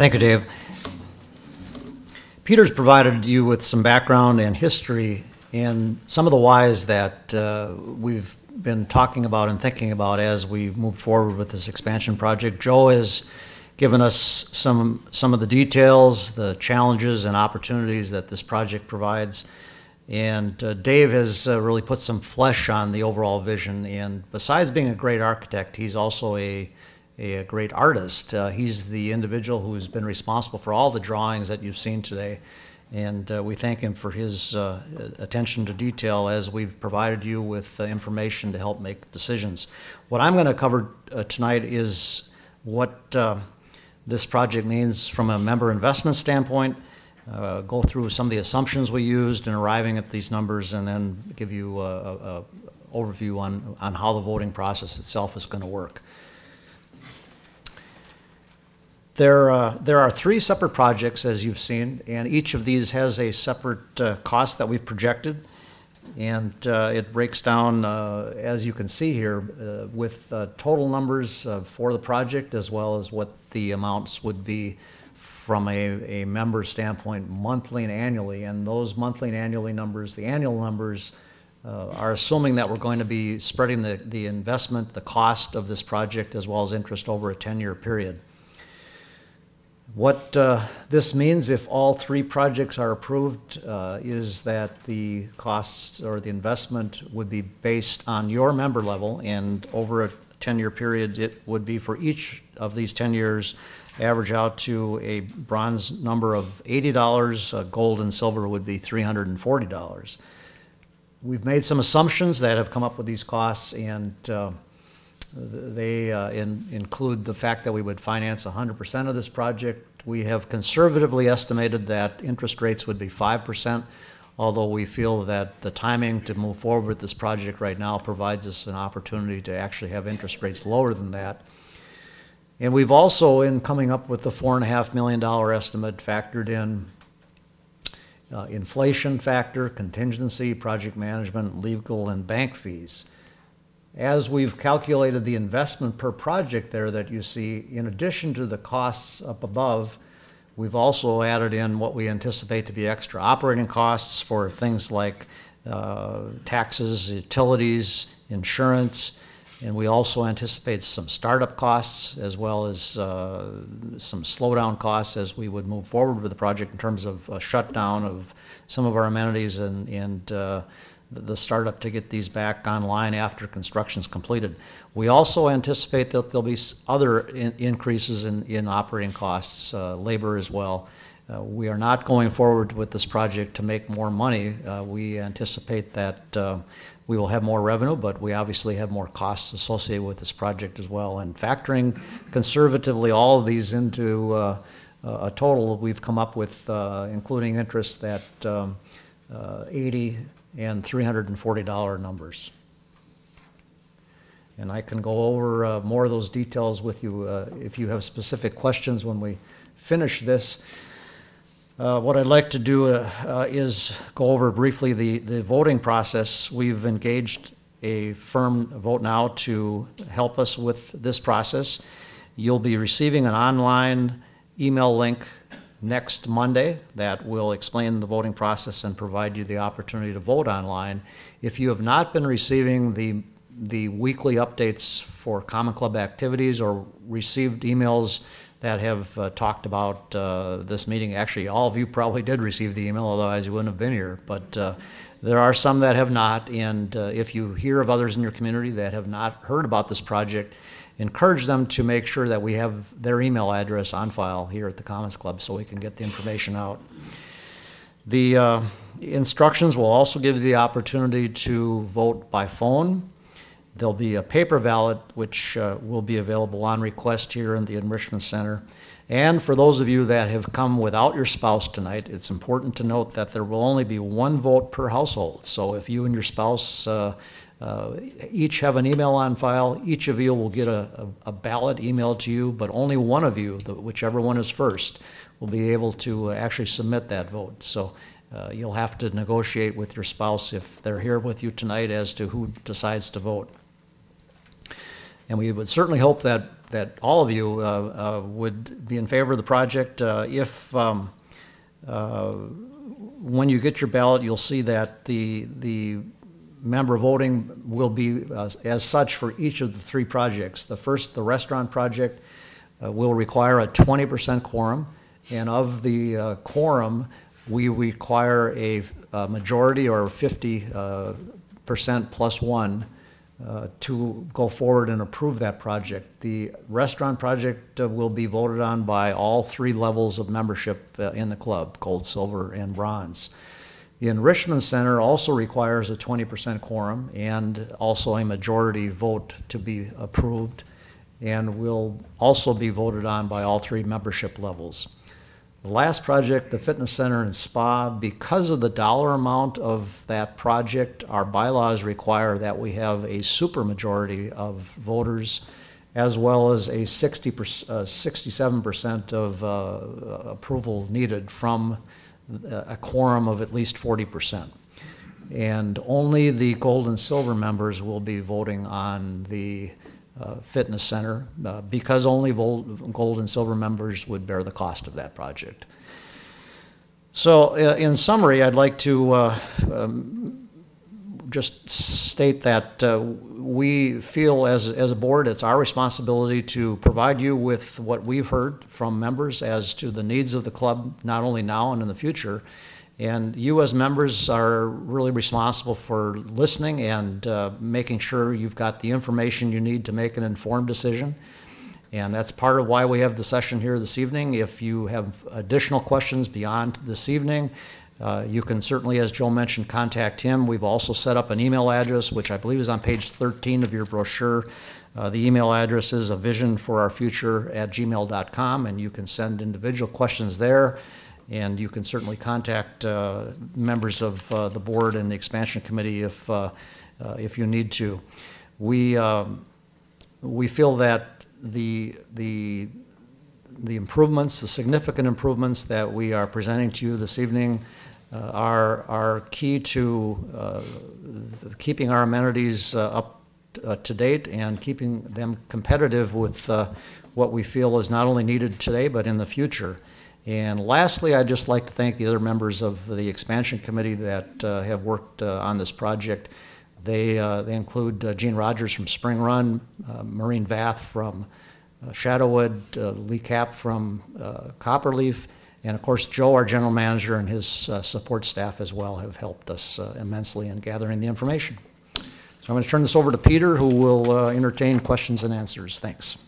Thank you, Dave. Peter's provided you with some background and history in some of the whys that we've been talking about and thinking about as we move forward with this expansion project. Joe has given us some of the details, the challenges and opportunities that this project provides. And Dave has really put some flesh on the overall vision. And besides being a great architect, he's also a great artist. He's the individual who's been responsible for all the drawings that you've seen today. And we thank him for his attention to detail as we've provided you with information to help make decisions. What I'm going to cover tonight is what this project means from a member investment standpoint, go through some of the assumptions we used in arriving at these numbers, and then give you an overview on how the voting process itself is going to work. There are three separate projects, as you've seen, and each of these has a separate cost that we've projected. And it breaks down, as you can see here, with total numbers for the project, as well as what the amounts would be from a member standpoint, monthly and annually. And those monthly and annually numbers, the annual numbers, are assuming that we're going to be spreading the investment, the cost of this project, as well as interest over a 10-year period. What this means, if all three projects are approved, is that the costs or the investment would be based on your member level, and over a 10-year period it would be for each of these 10 years average out to a bronze number of $80, gold and silver would be $340. We've made some assumptions that have come up with these costs, and they include the fact that we would finance 100% of this project. We have conservatively estimated that interest rates would be 5%, although we feel that the timing to move forward with this project right now provides us an opportunity to actually have interest rates lower than that. And we've also, in coming up with the $4.5 million estimate, factored in inflation factor, contingency, project management, legal, and bank fees. As we've calculated the investment per project there that you see, in addition to the costs up above, we've also added in what we anticipate to be extra operating costs for things like taxes, utilities, insurance, and we also anticipate some startup costs as well as some slowdown costs as we would move forward with the project in terms of shutdown of some of our amenities and the startup to get these back online after construction is completed. We also anticipate that there'll be other increases in operating costs, labor as well. We are not going forward with this project to make more money. We anticipate that we will have more revenue, but we obviously have more costs associated with this project as well. And factoring conservatively all of these into a total, we've come up with, including interest, that $80 and $340 numbers. And I can go over more of those details with you if you have specific questions when we finish this. What I'd like to do is go over briefly the voting process. We've engaged a firm, Vote Now, to help us with this process. You'll be receiving an online email link next Monday that will explain the voting process and provide you the opportunity to vote online. If you have not been receiving the weekly updates for Common Club activities or received emails that have talked about this meeting, actually all of you probably did receive the email, otherwise you wouldn't have been here, but there are some that have not, and if you hear of others in your community that have not heard about this project, encourage them to make sure that we have their email address on file here at the Commons Club so we can get the information out. The instructions will also give you the opportunity to vote by phone. There'll be a paper ballot which will be available on request here in the Enrichment Center. And for those of you that have come without your spouse tonight, it's important to note that there will only be one vote per household. So if you and your spouse each have an email on file, each of you will get a ballot emailed to you, but only one of you, whichever one is first, will be able to actually submit that vote. So you'll have to negotiate with your spouse if they're here with you tonight as to who decides to vote. And we would certainly hope that that all of you would be in favor of the project. If when you get your ballot, you'll see that the member voting will be as such for each of the three projects. The first, the restaurant project, will require a 20% quorum, and of the quorum, we require a majority or 50% plus one to go forward and approve that project. The restaurant project will be voted on by all three levels of membership in the club, gold, silver, and bronze. The Enrichment Center also requires a 20% quorum and also a majority vote to be approved, and will also be voted on by all three membership levels. The last project, the Fitness Center and Spa, because of the dollar amount of that project, our bylaws require that we have a supermajority of voters, as well as a 67% of approval needed from a quorum of at least 40%. And only the gold and silver members will be voting on the Fitness Center, because only gold and silver members would bear the cost of that project. So in summary, I'd like to just state that we feel as a board it's our responsibility to provide you with what we've heard from members as to the needs of the club, not only now and in the future. And you as members are really responsible for listening and making sure you've got the information you need to make an informed decision. And that's part of why we have the session here this evening. If you have additional questions beyond this evening, you can certainly, as Joe mentioned, contact him. We've also set up an email address, which I believe is on page 13 of your brochure. The email address is avisionforourfuture@gmail.com, and you can send individual questions there. And you can certainly contact members of the board and the expansion committee if you need to. We feel that the improvements, the significant improvements that we are presenting to you this evening are key to keeping our amenities up to date and keeping them competitive with what we feel is not only needed today but in the future. And lastly, I'd just like to thank the other members of the expansion committee that have worked on this project. They include Gene Rogers from Spring Run, Maureen Vath from Shadowwood, Lee Kapp from Copperleaf, and of course Joe, our general manager, and his support staff as well have helped us immensely in gathering the information. So I'm going to turn this over to Peter, who will entertain questions and answers. Thanks.